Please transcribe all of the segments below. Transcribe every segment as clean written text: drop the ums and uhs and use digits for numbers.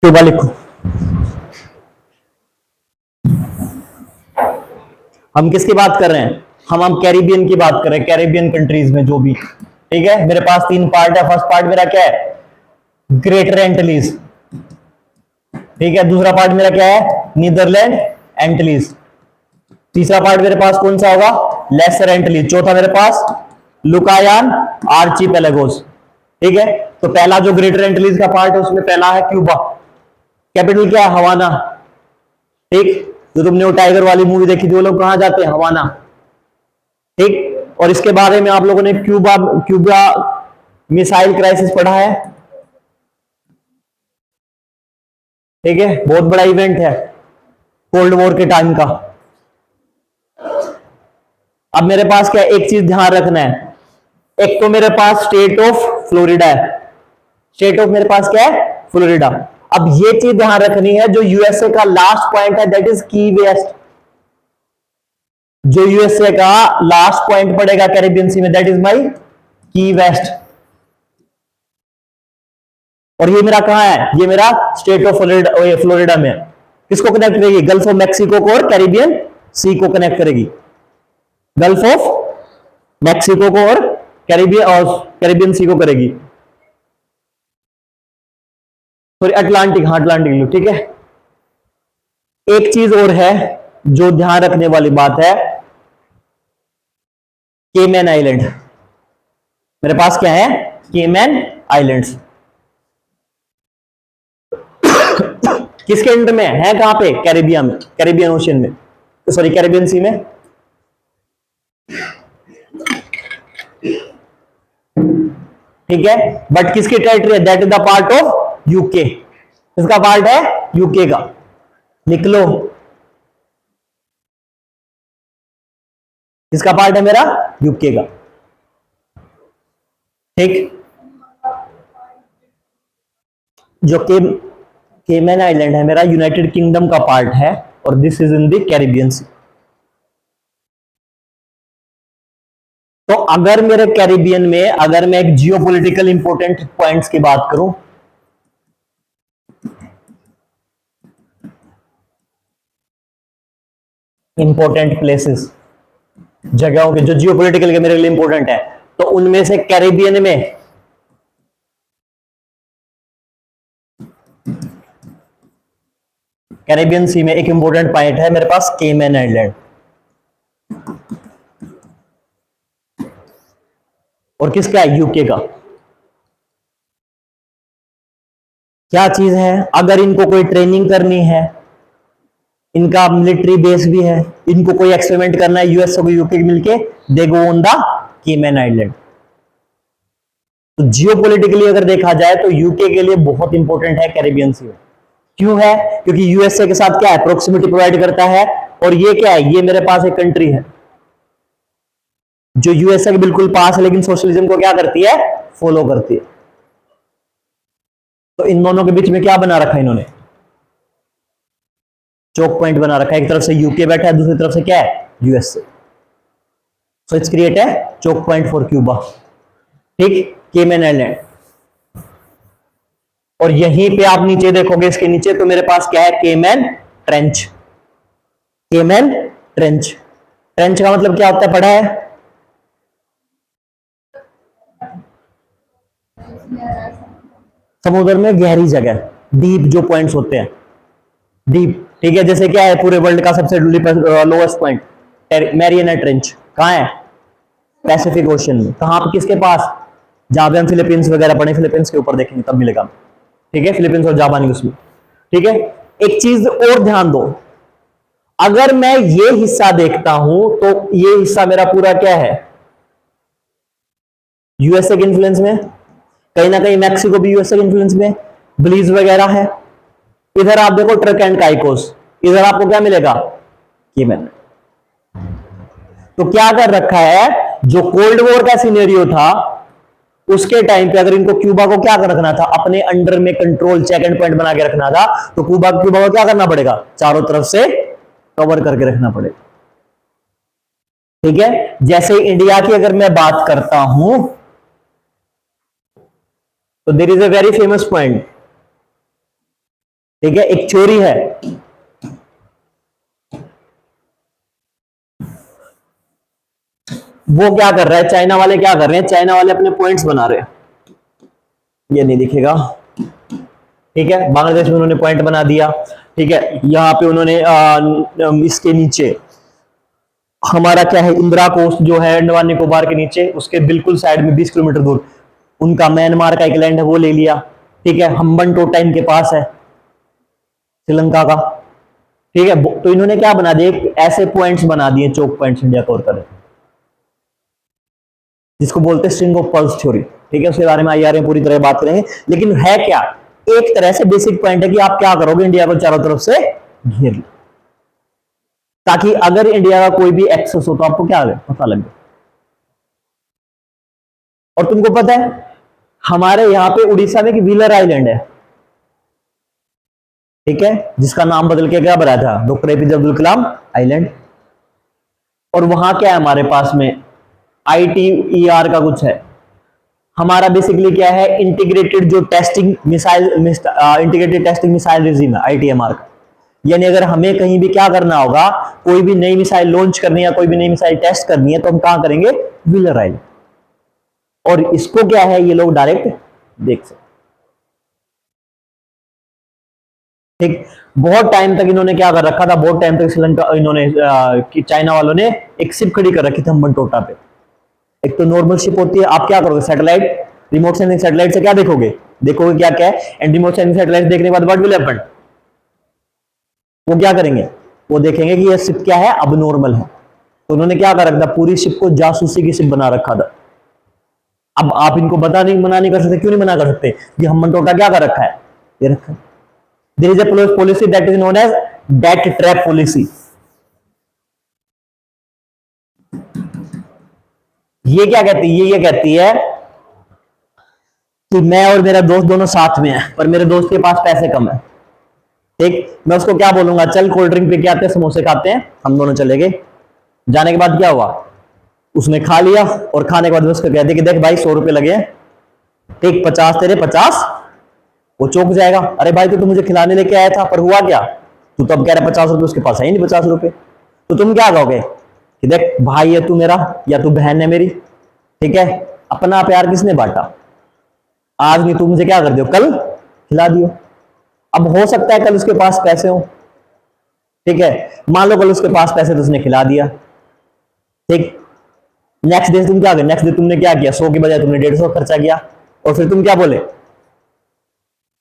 Cuba लिखो। हम किसकी बात कर रहे हैं? हम कैरिबियन की बात कर रहे हैं, कैरिबियन कंट्रीज में जो भी। ठीक है, मेरे पास तीन पार्ट है। फर्स्ट पार्ट मेरा क्या है? ग्रेटर एंटिलीज। ठीक है, दूसरा पार्ट मेरा क्या है? नीदरलैंड एंटिलीज। तीसरा पार्ट मेरे पास कौन सा होगा? लेसर एंटिलीज। चौथा मेरे पास लुकायान आर्चिपेलागोस। ठीक है, तो पहला जो ग्रेटर एंटिलीज का पार्ट है उसमें पहला है क्यूबा। कैपिटल क्या है? हवाना। ठीक, जो तुमने वो टाइगर वाली मूवी देखी थी, वो लोग कहां जाते हैं? हवाना। ठीक, और इसके बारे में आप लोगों ने क्यूबा क्यूबा मिसाइल क्राइसिस पढ़ा है। ठीक है, बहुत बड़ा इवेंट है कोल्ड वॉर के टाइम का। अब मेरे पास क्या, एक चीज ध्यान रखना है। एक तो मेरे पास स्टेट ऑफ फ्लोरिडा है। स्टेट ऑफ मेरे पास क्या है? फ्लोरिडा। अब ये चीज ध्यान रखनी है, जो यूएसए का लास्ट पॉइंट है दैट इज की वेस्ट। जो यूएसए का लास्ट पॉइंट पड़ेगा कैरिबियन सी में, दैट इज माई की वेस्ट। और ये मेरा कहां है? ये मेरा स्टेट ऑफ फ्लोरिडा, फ्लोरिडा में। किसको कनेक्ट करेगी? गल्फ ऑफ मैक्सिको को और कैरिबियन सी को कनेक्ट करेगी। गल्फ ऑफ मैक्सिको को और कैरिबियन सी को करेगी। Sorry, Atlantic. हाँ, अटलांटिक लो। ठीक है, एक चीज और है जो ध्यान रखने वाली बात है, केमैन आइलैंड। मेरे पास क्या है? Cayman islands. किसके अंडर में है? कहां पे? कैरिबियन में, कैरिबियन ओशियन में, सॉरी कैरिबियन सी में। ठीक है, बट किसकी टेरिटरी है? That is the part of UK. इसका पार्ट है यूके का। लिख लो, इसका पार्ट है मेरा यूके का। ठीक, जो केमैन आइलैंड है मेरा यूनाइटेड किंगडम का पार्ट है, और this is in the Caribbean sea. तो अगर मेरे कैरिबियन में, अगर मैं एक जियोपॉलिटिकल इंपॉर्टेंट पॉइंट्स की बात करूं, इंपॉर्टेंट प्लेसेस, जगहों के जो जियोपॉलिटिकल के मेरे लिए इंपॉर्टेंट है, तो उनमें से कैरिबियन में कैरिबियन सी में एक इंपॉर्टेंट पॉइंट है मेरे पास, केमैन आइलैंड। और किसका है? यूके का। क्या चीज है? अगर इनको कोई ट्रेनिंग करनी है, इनका मिलिट्री बेस भी है, इनको कोई एक्सपेरिमेंट करना है यूएस और यूके मिलके, they go on the Cayman island. तो जियोपॉलिटिकली अगर देखा जाए तो यूके के लिए बहुत इंपॉर्टेंट है कैरिबियन सी। क्यों है? क्योंकि यूएसए के साथ क्या है? प्रोक्सिमिटी प्रोवाइड करता है। और ये क्या है? ये मेरे पास एक कंट्री है जो यूएसए के बिल्कुल पास है, लेकिन सोशलिज्म को क्या करती है? फॉलो करती है। तो इन दोनों के बीच में क्या बना रखा है इन्होंने? चौक पॉइंट बना रखा है। एक तरफ से यूके बैठा है, दूसरी तरफ से क्या है? यूएसए। सो इट्स क्रिएट है चौक पॉइंट फॉर क्यूबा। ठीक, केमैन आइलैंड। और यहीं पे आप नीचे देखोगे, इसके नीचे तो मेरे पास क्या है? Cayman trench. Cayman trench. Trench का मतलब क्या होता है? पढ़ा है? समुद्र में गहरी जगह, डीप जो पॉइंट्स होते हैं, डीप। ठीक है, जैसे क्या है? पूरे वर्ल्ड का सबसे लोएस्ट पॉइंट मैरियाना ट्रेंच कहां है? पैसिफिक ओशन में। कहां पे? किसके पास? जहां पे हम फिलीपींस वगैरह पढ़े, फिलीपींस के ऊपर देखेंगे तब मिलेगा। ठीक है, फिलीपींस और जापानी उसमें। ठीक है, एक चीज और ध्यान दो, अगर मैं ये हिस्सा देखता हूं तो ये हिस्सा मेरा पूरा क्या है? यूएसए के इन्फ्लुएंस में। कहीं ना कहीं मैक्सिको भी यूएसए के इन्फ्लुएंस में, ब्लीज वगैरह है। इधर आप देखो ट्रक एंड काइकोस, इधर आपको क्या मिलेगा? ये मैंने तो क्या कर रखा है, जो कोल्ड वॉर का सिनेरियो था उसके टाइम पे अगर इनको क्यूबा को क्या कर रखना था? अपने अंडर में कंट्रोल, चेक एंड पॉइंट बना के रखना था, तो क्यूबा को क्या करना पड़ेगा? चारों तरफ से कवर करके रखना पड़ेगा। ठीक है, जैसे इंडिया की अगर मैं बात करता हूं, तो there is a very famous point, ठीक है, एक चोरी है। वो क्या कर रहा है, चाइना वाले क्या कर रहे हैं, चाइना वाले अपने पॉइंट्स बना रहे हैं। ये नहीं दिखेगा, ठीक है, बांग्लादेश में उन्होंने पॉइंट बना दिया। ठीक है, यहाँ पे उन्होंने इसके नीचे हमारा क्या है, इंदिरा कोस्ट जो है अंडमान निकोबार के नीचे, उसके बिल्कुल साइड में 20 किलोमीटर दूर उनका म्यांमार का एक लैंड है, वो ले लिया। ठीक है, हम्बन टोटा इनके पास है श्रीलंका का। ठीक है, तो इन्होंने क्या बना दिए, ऐसे पॉइंट्स बना दिए, चोक पॉइंट्स इंडिया को कर, जिसको बोलते हैं स्ट्रिंग ऑफ पर्ल्स थ्योरी। ठीक है, उसके बारे में आईआर में पूरी तरह बात करेंगे, लेकिन है क्या, एक तरह से बेसिक पॉइंट है कि आप क्या करोगे, इंडिया को चारों तरफ से घेर लो, ताकि अगर इंडिया का कोई भी एक्सेस हो तो आपको क्या पता लगे। और तुमको पता है हमारे यहां पे उड़ीसा में कि व्हीलर आइलैंड है, ठीक है, जिसका नाम बदल के क्या बनाया था, doctor APJ Abdul Kalam island. और वहां क्या है हमारे पास में, ITER का कुछ है। हमारा बेसिकली क्या है, इंटीग्रेटेड जो testing missile, integrated testing missile regime है ITMR का। यानी अगर हमें कहीं भी क्या करना होगा, कोई भी नई मिसाइल लॉन्च करनी है, कोई भी नई मिसाइल टेस्ट करनी है, तो हम कहां करेंगे, व्हीलर आइलैंड। और इसको क्या है, ये लोग डायरेक्ट देख सकते। ठीक, बहुत टाइम तक इन्होंने क्या कर रखा था, बहुत टाइम तक श्रीलंका इन्होंने चाइना वालों ने एक शिप खड़ी कर रखी थी हम्बन टोटा पे। एक तो नॉर्मल शिप होती है, आप क्या करोगे, सैटेलाइट, रिमोट सेंसिंग सैटेलाइट से क्या देखोगे, देखोगे क्या क्या है, एंड रिमोट सेंसिंग सैटेलाइट देखने के बाद व्हाट विल हैपन, वो क्या करेंगे, वो देखेंगे कि ये शिप क्या है, अब नॉर्मल है। तो उन्होंने क्या कर रखा था, पूरी शिप को जासूसी की शिप बना रखा था। अब आप इनको मना नहीं कर सकते, क्यों नहीं मना कर सकते, कि हम्बन टोटा क्या कर रखा है, ये रखा है। There is a policy that is known as debt trap policy. ये क्या कहती है, ये कहती है कि मैं और मेरा दोस्त दोनों साथ में है, पर मेरे दोस्त के पास पैसे कम है। ठीक, मैं उसको क्या बोलूंगा, चल कोल्ड ड्रिंक पी के आते हैं, समोसे खाते हैं, हम दोनों चले गए। जाने के बाद क्या हुआ, उसने खा लिया, और खाने के बाद उसको कहते कि देख भाई 100 रुपए लगे हैं, ठीक, 50 तेरे 50, वो चौंक जाएगा, अरे भाई तो मुझे खिलाने लेके आया था, पर हुआ क्या, तू तो अब कह रहा 50 रुपए, उसके पास है ही नहीं 50 रुपए। तो तुम क्या कहोगे कि देख भाई है तू मेरा, या तू बहन है मेरी, ठीक है, अपना प्यार किसने बांटा, आज नहीं तू मुझे क्या कर दियो, कल खिला दियो। अब हो सकता है कल उसके पास पैसे हो, ठीक है, मान लो कल उसके पास पैसे तो उसने खिला दिया, ठीक, नेक्स्ट डे तुम क्या, नेक्स्ट डे तुमने क्या किया, 100 की बजाय तुमने 150 खर्चा किया, और फिर तुम क्या बोले,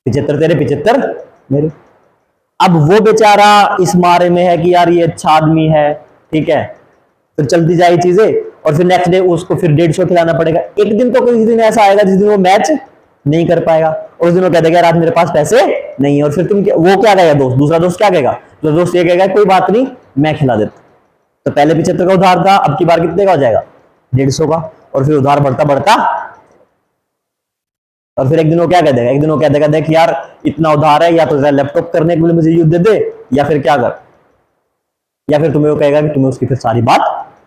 75 तेरे 75 मेरे। अब वो बेचारा इस मारे में है कि यार ये अच्छा आदमी है, ठीक है, फिर चलती जाएगी चीजें, और फिर नेक्स्ट डे उसको फिर 150 खिलाना पड़ेगा। एक दिन तो किसी दिन ऐसा आएगा जिस दिन वो मैच नहीं कर पाएगा, और उस दिन वो कह देगा यार मेरे पास पैसे नहीं है, और फिर वो क्या कहेगा, दूसरा दोस्त क्या कहेगा, तो दोस्त ये कहेगा कोई बात नहीं मैं खिला देता। तो पहले 75 का उधार था, अब की बार कितने का हो जाएगा, 150 का, और फिर उधार बढ़ता बढ़ता, और फिर एक दिन वो क्या कह देगा, एक दिन वो कह देगा देख यार इतना उधार है, या तो लैपटॉप करने के लिए मुझे युद्ध दे दे, या फिर क्या कर, या फिर तुम्हें वो कहेगा कि तुम्हें उसकी फिर सारी बात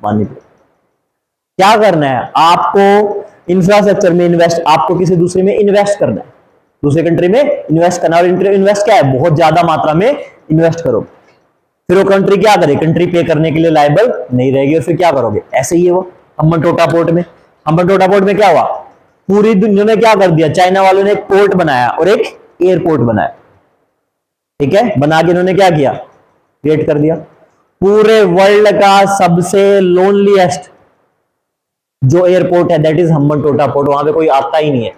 माननी पड़ेगी। क्या करना है आपको, इंफ्रास्ट्रक्चर में इन्वेस्ट, आपको किसी दूसरे में इन्वेस्ट करना है, दूसरे कंट्री में इन्वेस्ट करना, और इन्वेस्ट क्या है, बहुत ज्यादा मात्रा में इन्वेस्ट करो, फिर वो कंट्री क्या करे, कंट्री पे करने के लिए लायबल नहीं रहेगी, और फिर क्या करोगे, ऐसे ही है वो हम्बन टोटा पोर्ट में। हम्बन टोटा पोर्ट में क्या हुआ, पूरी दुनिया ने क्या कर दिया, चाइना वालों ने एक पोर्ट बनाया और एक एयरपोर्ट बनाया, ठीक है, बना के इन्होंने क्या किया, क्रिएट कर दिया पूरे वर्ल्ड का सबसे लोनलीएस्ट जो एयरपोर्ट है, दैट इज हम्बन टोटा पोर्ट, वहां पे कोई आता ही नहीं है।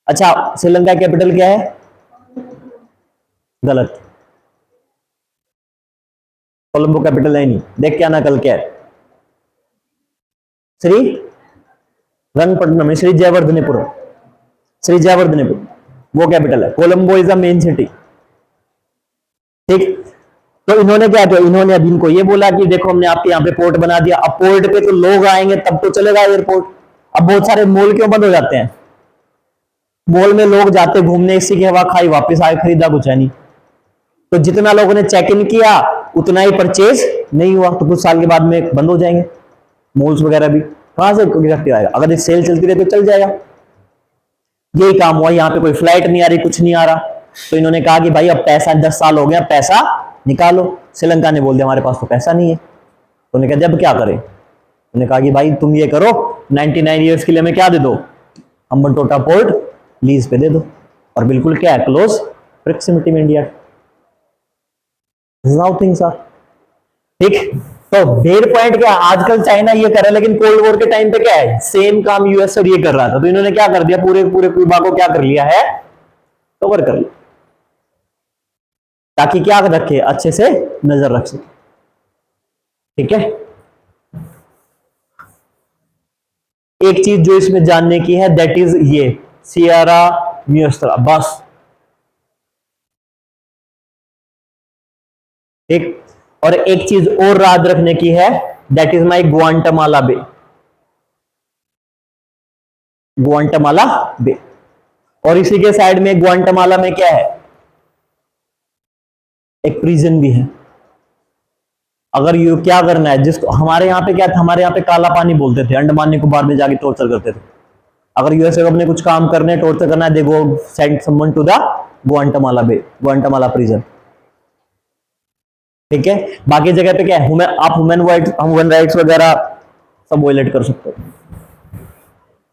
अच्छा, श्रीलंका कैपिटल क्या है, गलत, कोलंबो कैपिटल है नहीं, देख क्या ना कल क्या है, श्री रंगपट्टनम, श्री जयवर्धनेपुरम, श्री जयवर्धनेपुरम वो कैपिटल है, Colombo is the main city. ठीक, तो इन्होंने क्या किया, इन्होंने अब इनको ये बोला कि देखो हमने आपके यहाँ पे पोर्ट बना दिया, अब पोर्ट पे तो लोग आएंगे तब तो चलेगा एयरपोर्ट। अब बहुत सारे मॉल क्यों बंद हो जाते हैं, मॉल में लोग जाते घूमने, इसी की हवा खाई वापस आए, खरीदा कुछ है नहीं, तो जितना लोगों ने चेक इन किया उतना ही परचेज नहीं हुआ, तो कुछ साल के बाद में बंद हो जाएंगे मॉल्स वगैरह भी, कहां से आएगा, अगर सेल चलती रहे तो चल जाएगा। यही काम हुआ, यहाँ पे कोई फ्लाइट नहीं आ रही, कुछ नहीं आ रहा, तो इन्होंने कहा कि भाई अब पैसा 10 साल हो गया, पैसा निकालो। श्रीलंका ने बोल दिया हमारे पास तो पैसा नहीं है। तो उन्होंने कहा जब क्या करें? उन्होंने कहा कि भाई तुम ये करो, 99 ईयर्स के लिए हमें क्या दे दो, हम्बनटोटा पोर्ट लीज पे दे दो, और बिल्कुल क्या है, क्लोज प्रोक्सिमिटी में इंडिया। How things are. ठीक, तो मेन पॉइंट क्या, आजकल चाइना ये कर रहा है, लेकिन कोल्ड वॉर के टाइम पे क्या है, सेम काम यूएस और ये कर रहा था। तो इन्होंने क्या कर दिया, पूरे पूरे क्यूबा को क्या कर लिया है, कवर कर लिया, ताकि क्या रखे, अच्छे से नजर रख सके। ठीक है, एक चीज जो इसमें जानने की है, दैट इज ये सियरा न्यूस्ट्रा, बस। एक और एक चीज और याद रखने की है, दैट इज माई ग्वांटामाला बे, ग्वांटामाला बे। और इसी के साइड में ग्वांटामाला में क्या है, एक प्रिजन भी है। अगर यू क्या करना है, जिसको हमारे यहाँ पे क्या था, हमारे यहाँ पे काला पानी बोलते थे, अंडमान निकोबार में जाके टॉर्चर करते थे। अगर यूएसए को अपने कुछ काम करने, टॉर्चर करना है, they go send someone to the Guantanamo bay, Guantanamo prison. ठीक है, बाकी जगह पे क्या है, आप ह्यूमन राइट्स वगैरह सब वायलेट कर सकते हो।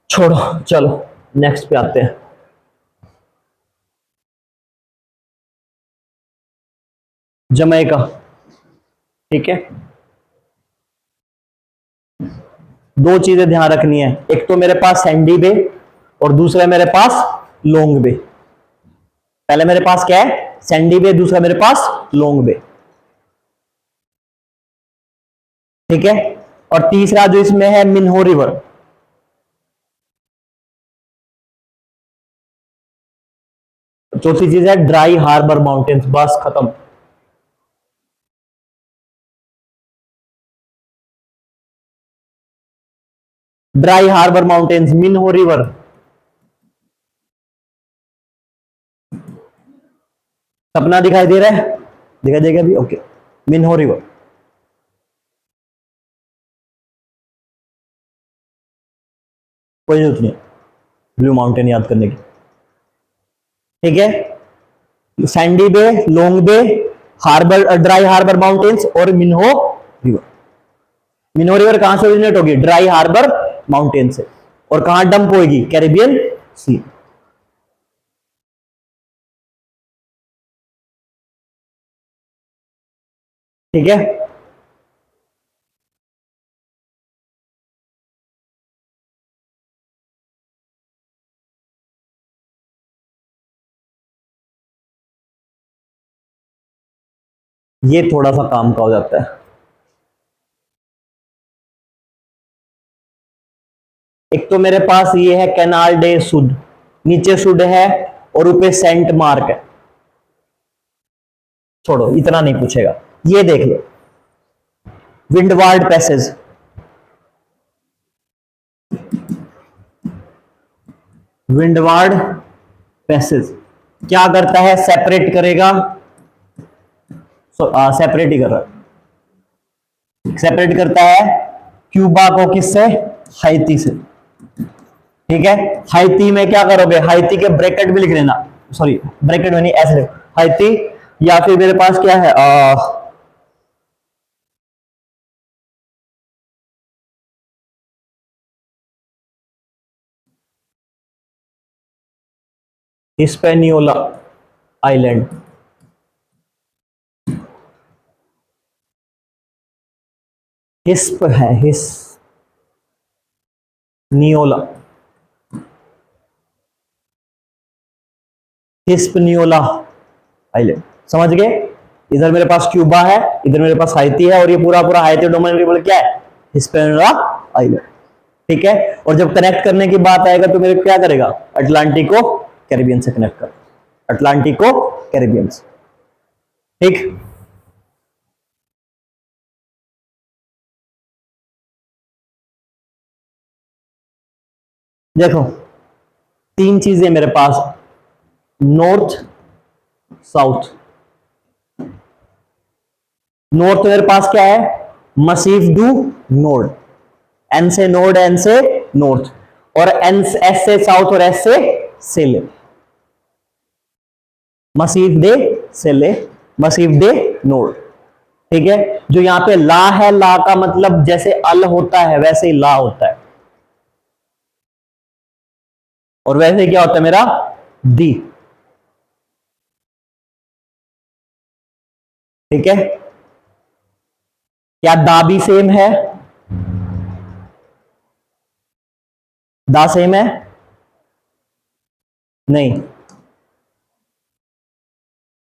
छोड़ो, चलो नेक्स्ट पे आते हैं। जमैका। ठीक है, दो चीजें ध्यान रखनी है, एक तो मेरे पास सैंडी बे और दूसरा मेरे पास लॉन्ग बे। पहले मेरे पास क्या है, सैंडी बे, दूसरा मेरे पास लॉन्ग बे। ठीक है, और तीसरा जो इसमें है, मिन्हो रिवर। चौथी चीज है ड्राई हार्बर माउंटेन्स, बस खत्म। Dry harbour mountains, Minho river. सपना दिखाई दे रहा है, दिखाई देगा भी, ओके। मिन्हो रिवर, कोई जरूरत नहीं ब्लू माउंटेन याद करने की। ठीक है, सैंडी बे, लॉन्ग बे, हार्बर, ड्राई हार्बर माउंटेन्स और मिन्हो रिवर। मिन्हो रिवर कहां से ओरिजिनेट होगी, ड्राई हार्बर माउंटेन से, और कहां डंप होगी, कैरिबियन सी। ठीक है, ये थोड़ा सा काम का हो जाता है। एक तो मेरे पास ये है कैनाल डे सुड, नीचे सुड है और ऊपर सेंट मार्क है। छोड़ो, इतना नहीं पूछेगा, ये देख लो, विंडवार्ड पैसेज। विंडवार्ड पैसेज क्या करता है, सेपरेट करेगा, सेपरेट ही कर रहा है, सेपरेट करता है क्यूबा को किससे, हाइती से। ठीक है, हाइती में क्या करोगे, हाइती के ब्रैकेट भी लिख लेना, सॉरी ब्रैकेट में नहीं, ऐसे हाइती, या फिर मेरे पास क्या है, हिस्पैनियोला आइलैंड। हिस्प है, हिस्पनियोला, हिस्पनियोला आइलैंड, समझ गए। इधर मेरे पास क्यूबा है, इधर मेरे पास हाइती है, और ये पूरा पूरा हाइती डोमेन रिबल क्या है, हिस्पनियोला आइलैंड। ठीक है, और जब कनेक्ट करने की बात आएगा तो मेरे क्या करेगा, अटलांटिक को कैरिबियन से कनेक्ट कर, अटलांटिक को कैरिबियन से। ठीक, देखो तीन चीजें मेरे पास, नॉर्थ साउथ। नॉर्थ मेरे पास क्या है, मसीफ डू नोड, एन से नोड, एन से नॉर्थ, और एन एस से साउथ और एस से सेल। मसीफ दे सेले, मसीफ दे नोड। ठीक है, जो यहां पे ला है, ला का मतलब जैसे अल होता है वैसे ही ला होता है, और वैसे क्या होता है मेरा दी। ठीक है, क्या दा भी सेम है? दा सेम है? नहीं,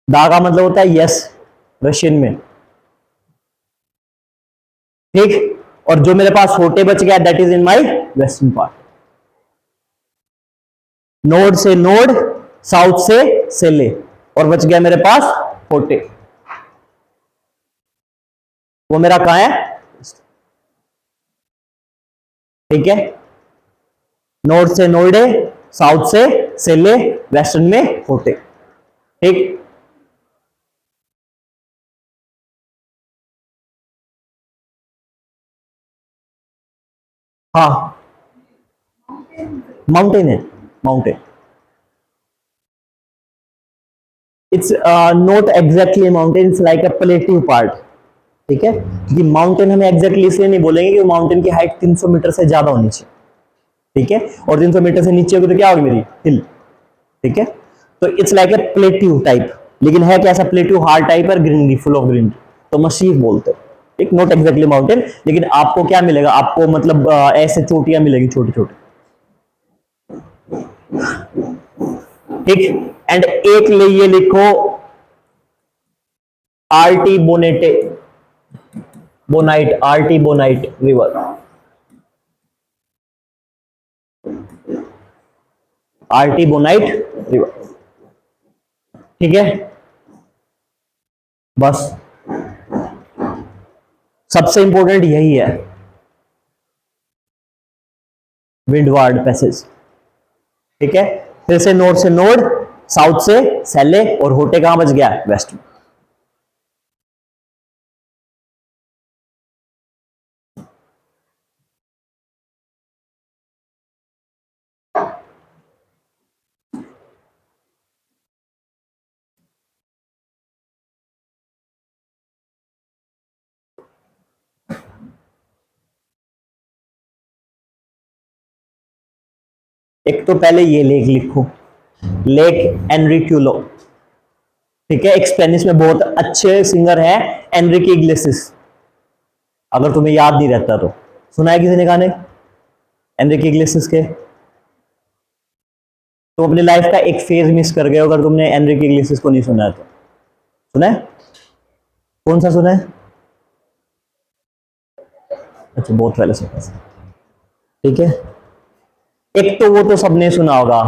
दा का मतलब होता है यस रशियन में। ठीक, और जो मेरे पास होटे बच गया that is in my western part. Node से नोड, साउथ से सेले, और बच गया मेरे पास होटे, वो मेरा कहां है? ठीक है, नॉर्थ से नोर्डे, साउथ से सेले, वेस्टर्न में होटे। ठीक, हाँ, माउंटेन है, mountain. It's not exactly mountain, it's like a प्लेटिव part. ठीक है, क्योंकि माउंटेन हमें एग्जैक्टली इसलिए नहीं बोलेंगे कि माउंटेन की हाइट 300 मीटर से ज्यादा होनी चाहिए। ठीक है, और 300 मीटर से नीचे होगी तो क्या होगी मेरी हिल। ठीक है, तो it's like a plateau type, लेकिन है कैसा प्लेट्यू? हार्ड टाइप और ग्रीनरी, फुल ऑफ ग्रीनरी, तो मसीफ बोलते हैं। ठीक, नॉट एग्जैक्टली माउंटेन, लेकिन आपको क्या मिलेगा? आपको मतलब ऐसे चोटियां मिलेगी छोटी छोटी। ठीक, एंड एक ले ये लिखो आरटी बोनेटे, बोनाइट, आरटी बोनाइट रिवर, आरटी बोनाइट रिवर। ठीक है, बस सबसे इंपॉर्टेंट यही है, विंडवार्ड पैसेज। ठीक है, फिर से नॉर्थ से नोड, साउथ से सेले, और होटे कहां बच गया? वेस्ट में। एक तो पहले ये लेक लिखो, लेक एनरिक्यूलो। ठीक है, एक स्पेनिश में बहुत अच्छे सिंगर है एनरिके इग्लेसिस, अगर तुम्हें याद नहीं रहता तो। सुना है किसी ने गाने एनरिके इग्लेसिस के? तो अपनी लाइफ का एक फेज मिस कर गए अगर तुमने एनरिके इग्लेसिस को नहीं सुना है तो। सुना है? कौन सा सुना है? अच्छा, बहुत पहले सुना है। ठीक है, एक तो वो तो सबने सुना होगा,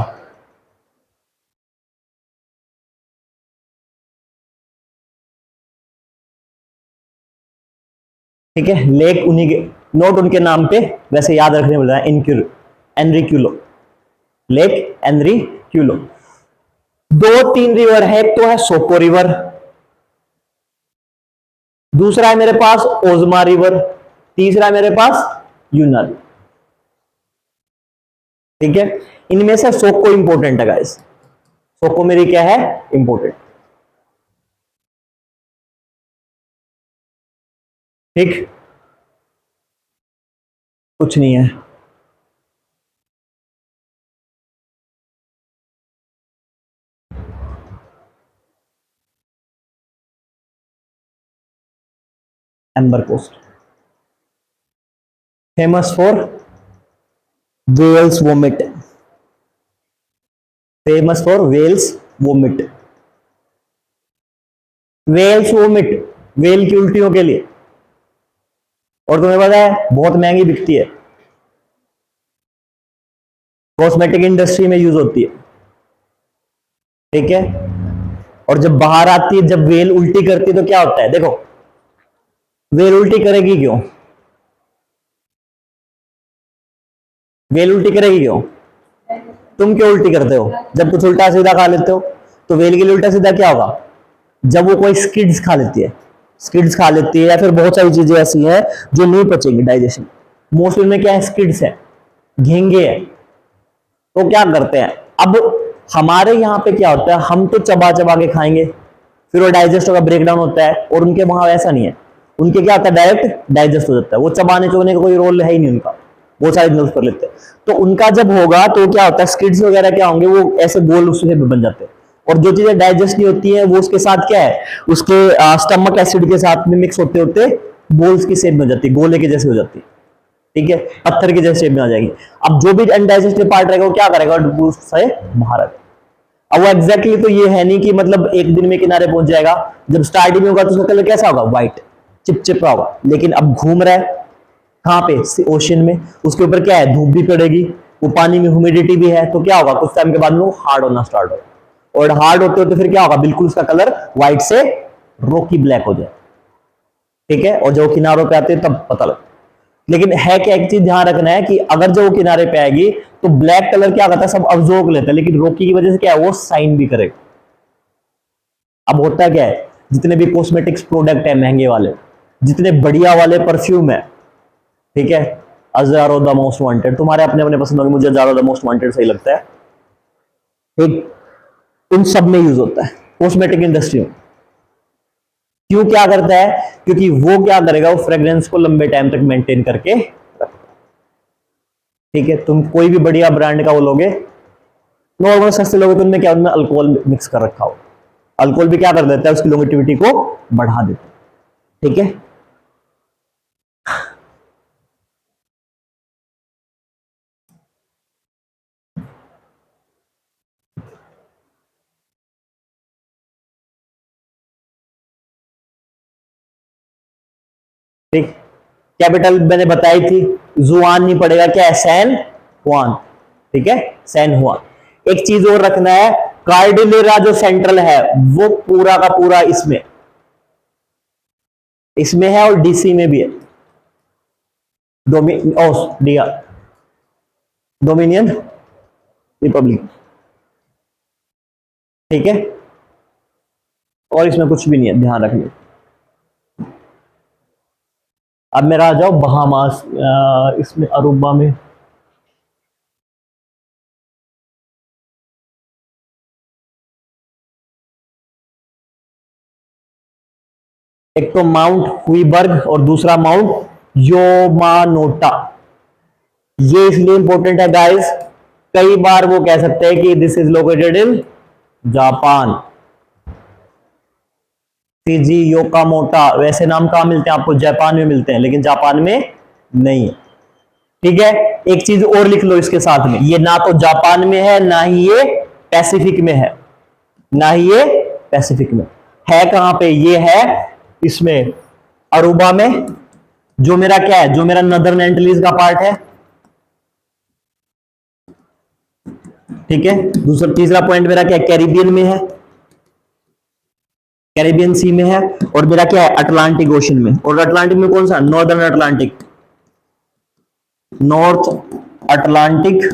ठीक है, लेक उन्हीं के, नोट उनके नाम पे, वैसे याद रखने वाला है इनक्यूल, एनरिक्यूलो, लेक एनरिक्यूलो। दो तीन रिवर है, एक तो है सोको रिवर, दूसरा है मेरे पास ओजमा रिवर, तीसरा है मेरे पास यूना। ठीक है, इनमें से सोको इंपॉर्टेंट है गाइस, सोको मेरी क्या है? इंपॉर्टेंट। ठीक, कुछ नहीं है। Amber coast, famous for whale's vomit, famous for whale's vomit, whale's vomit, whale की उल्टियों के लिए, और तुम्हें पता है बहुत महंगी बिकती है, कॉस्मेटिक इंडस्ट्री में यूज होती है। ठीक है, और जब बाहर आती है, जब वेल उल्टी करती है तो क्या होता है? देखो, वेल उल्टी करेगी क्यों? वेल उल्टी करेगी क्यों? तुम क्यों उल्टी करते हो? जब कुछ उल्टा सीधा खा लेते हो, तो वेल के लिए उल्टा सीधा क्या होगा? जब वो कोई स्किड्स खा लेती है, स्किड्स खा लेती है, या फिर बहुत सारी चीजें ऐसी हैं जो नहीं पचेंगी डाइजेशन, मोस्टली में क्या है? स्किड्स है, घेंगे है, तो क्या करते हैं? अब हमारे यहाँ पे क्या होता है, हम तो चबा चबा के खाएंगे, फिर वो डाइजेस्ट होगा, ब्रेकडाउन होता है, और उनके वहां ऐसा नहीं है। उनके क्या होता है, डायरेक्ट डाइजेस्ट हो जाता है, वो चबाने चबाने का कोई रोल है ही नहीं उनका, वो सारे नर्व्स कर लेते हैं। तो उनका जब होगा तो क्या होता है, स्किड्स वगैरह क्या होंगे, वो ऐसे गोल उससे बन जाते हैं, और जो चीजें डाइजेस्ट नहीं होती है वो उसके साथ क्या है, उसके स्टमक एसिड के साथ में मिक्स होते होते बोल्स की शेप में हो जाती है, गोले के जैसे हो जाती है, ठीक है, पत्थर की जैसे शेप में आ जाएगी। अब जो भी अनडाइजेस्टेड पार्ट रहेगा वो क्या करेगा, से बाहर आएगा। अब वो एग्जैक्टली तो ये है नहीं कि मतलब एक दिन में किनारे पहुंच जाएगा, जब स्टार्टिंग में होगा तो उसका कलर कैसा होगा, व्हाइट चिपचिपा होगा, लेकिन अब घूम रहा है कहां पे, ओशन में, उसके ऊपर क्या है, धूप भी पड़ेगी, वो पानी में ह्यूमिडिटी भी है, तो क्या होगा, कुछ टाइम के बाद में वो हार्ड होना स्टार्ट होगा, और हार्ड होते होते फिर क्या होगा, बिल्कुल उसका कलर व्हाइट से रोकी ब्लैक हो जाए, ठीक है, और जब किनारों पे आते हैं तब पता लगता है। लेकिन है क्या, एक चीज ध्यान रखना है कि अगर जो वो किनारे पे आएगी तो ब्लैक कलर क्या करता है, सब अब्जॉर्ब लेता है, लेकिन रोकी की वजह से क्या है, वो साइन भी करेगा। अब होता क्या है, जितने भी कॉस्मेटिक्स प्रोडक्ट है महंगे वाले, जितने बढ़िया वाले परफ्यूम है, ठीक है, अजारो द मोस्ट वांटेड, तुम्हारे अपने अपने पसंद होंगे, मुझे अजारो द मोस्ट वांटेड सही लगता है, ठीक, उन सब में यूज होता है कॉस्मेटिक इंडस्ट्री में। क्यों, क्या करता है, क्योंकि वो क्या करेगा, वो फ्रेग्रेंस को लंबे टाइम तक मेंटेन करके रखता है, ठीक है। तुम कोई भी बढ़िया ब्रांड का वो लोगे, नॉर्मल सस्ते लोगे, तो उनमें क्या, उनमें अल्कोहल मिक्स कर रखा हो, अल्कोहल भी क्या कर देता है, उसकी लॉन्गेटिविटी को बढ़ा देता है, ठीक है। ठीक, कैपिटल मैंने बताई थी, जुआन नहीं पड़ेगा, क्या है, सैन हुआन, ठीक है, सैन हुआन। एक चीज और रखना है, कार्डिलेरा जो सेंट्रल है वो पूरा का पूरा इसमें इसमें है, और डीसी में भी है, डिया डोमिनियन रिपब्लिक, ठीक है, और इसमें कुछ भी नहीं है, ध्यान रखिए। अब मेरा आ जाओ बहामास, इसमें अरुबा में, एक तो माउंट हुईबर्ग और दूसरा माउंट योमानोटा। ये इसलिए इंपॉर्टेंट है गाइस, कई बार वो कह सकते हैं कि this is located in Japan, Fiji Yokamota, वैसे नाम कहां मिलते हैं आपको, जापान में मिलते हैं, लेकिन जापान में नहीं है, ठीक है। एक चीज और लिख लो इसके साथ में, ये ना तो जापान में है, ना ही ये पैसिफिक में है, ना ही ये पैसिफिक में है, कहां पे ये है, इसमें अरुबा में, जो मेरा क्या है, जो मेरा नदर्न एंटिलीज का पार्ट है, ठीक है। दूसरा तीसरा पॉइंट मेरा क्या है, कैरिबियन में है, कैरिबियन सी में है, और मेरा क्या है, अटलांटिक ओशन में, और अटलांटिक में कौन सा, northern Atlantic, north Atlantic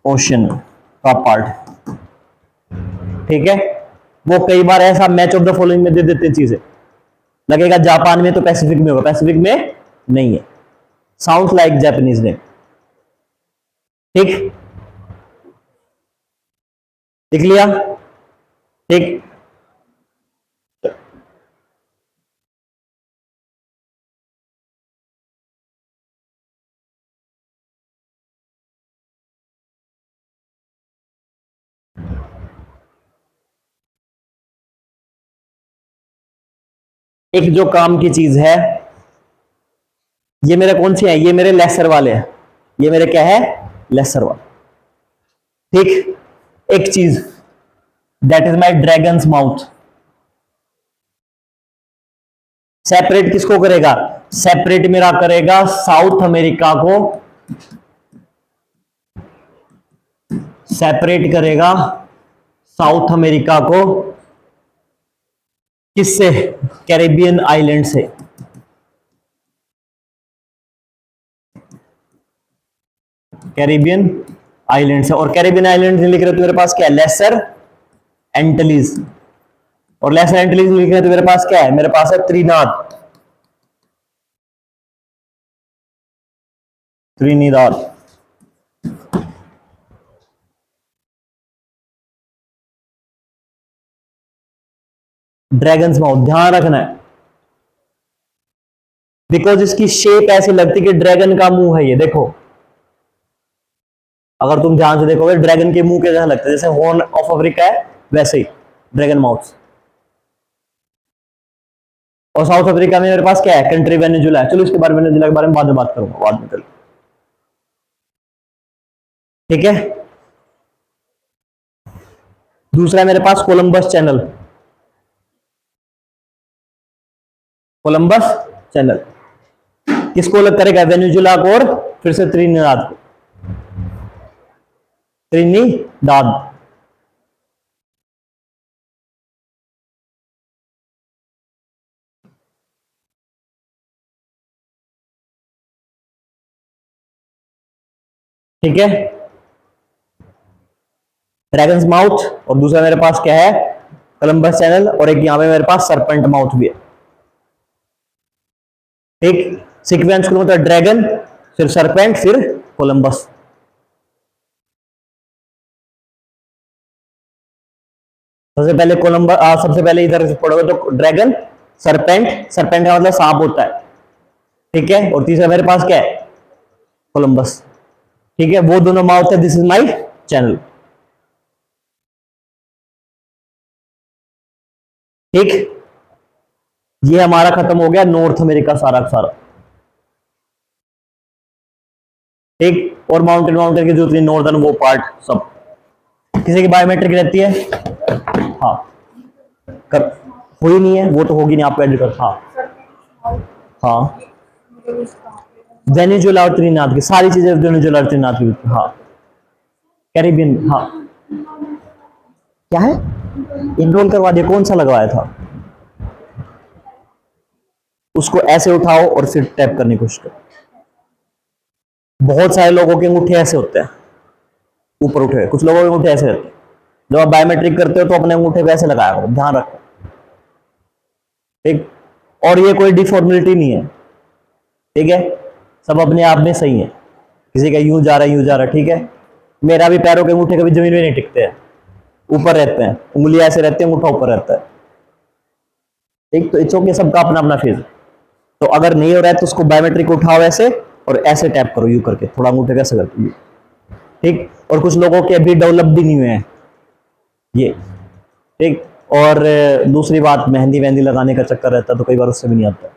ocean का पार्ट, ठीक है। वो कई बार ऐसा मैच ऑफ द फॉलोइंग में दे देते हैं चीजें, लगेगा जापान में तो पैसिफिक में होगा, पैसिफिक में नहीं है, साउंड लाइक जापानीज ने, ठीक, लिख लिया, ठीक। एक जो काम की चीज है, ये मेरे कौन सी है, ये मेरे लेसर वाले हैं, ये मेरे क्या है, लेसर वाले, ठीक। एक चीज, that is my dragons mouth, separate किसको करेगा, सेपरेट मेरा करेगा साउथ अमेरिका को, सेपरेट करेगा साउथ अमेरिका को किससे, कैरेबियन आइलैंड से, कैरेबियन आइलैंड से, और कैरेबियन आइलैंड लिख रहे हो तो मेरे पास क्या है, लेसर एंटलीज, और लेसर एंटलीज लिख रहे हैं तो मेरे पास क्या है, मेरे पास है त्रिनाद, त्रिनिदाद, ड्रैगन्स माउथ, ध्यान रखना है, बिकॉज इसकी शेप ऐसी लगती कि ड्रैगन का मुंह है ये। देखो अगर तुम ध्यान से देखोगे ड्रैगन के मुंह के जैसा लगता है, जैसे हॉर्न ऑफ अफ्रीका है वैसे ही ड्रैगन माउथ। और साउथ अफ्रीका में मेरे पास क्या है, कंट्री वेनेजुला है। चलो इसके बारे में, वेनेजुला के बारे में बाद में बात करूंगा, बाद में चलो, ठीक है। दूसरा है मेरे पास कोलंबस चैनल, कोलंबस चैनल किसको अलग करेगा, वेनेजुला को और फिर से त्रिनिदाद को, त्रिनिदाद। ठीक है, ड्रैगन्स माउथ, और दूसरा मेरे पास क्या है, कोलंबस चैनल, और एक यहां पे मेरे पास सरपेंट माउथ भी है। ठीक, सीक्वेंस करूं तो ड्रैगन, फिर सरपेंट, फिर कोलंबस। सबसे पहले कोलंबस, सबसे पहले इधर से पढ़ोगे तो ड्रैगन, सरपेंट, सरपेंट का मतलब सांप होता है, ठीक है। और तीसरा मेरे पास क्या है, कोलंबस, ठीक है। वो दोनों माउथ है, दिस इज माई चैनल, ठीक। ये हमारा खत्म हो गया नॉर्थ अमेरिका सारा का सारा, ठीक। और माउंटेन माउंटेन की जो नॉर्दर्न वो पार्ट सब, किसी की बायोमेट्रिक रहती है, हाँ कर, हो ही नहीं है वो तो होगी नहीं, आपको एडिट कर, हाँ हाँ, वेनेजुला और त्रिनाद की सारी चीजें, वेनेजुला और त्रिनाद की, हाँ कैरिबियन, हाँ क्या है, इनरोल करवा दिया, कौन सा लगवाया था, उसको ऐसे उठाओ और फिर टैप करने की कोशिश करो। बहुत सारे लोगों के अंगूठे ऐसे होते हैं, ऊपर उठे, कुछ लोगों के अंगूठे ऐसे रहते हैं। जब आप बायोमेट्रिक करते हो तो अपने अंगूठे को ऐसे लगाया करो, ध्यान रखो, ठीक। और ये कोई डिफॉर्मिलिटी नहीं है, ठीक है, सब अपने आप में सही है। किसी का यूं जा रहा है, यूं जा रहा है, ठीक है। मेरा भी पैरों के अंगूठे कभी जमीन में नहीं टिकते हैं, ऊपर रहते हैं, उंगली ऐसे रहती है, अंगूठा ऊपर रहता है, ठीक। तो इट्स ओके, सबका अपना अपना फेज। तो अगर नहीं हो रहा है तो उसको बायोमेट्रिक उठाओ ऐसे और ऐसे टैप करो, यू करके, थोड़ा अंगूठे कैसे करते हो, ठीक। और कुछ लोगों के अभी डेवलप भी नहीं हुए हैं ये, ठीक। और दूसरी बात, मेहंदी वेहंदी लगाने का चक्कर रहता है तो कई बार उससे भी नहीं आता।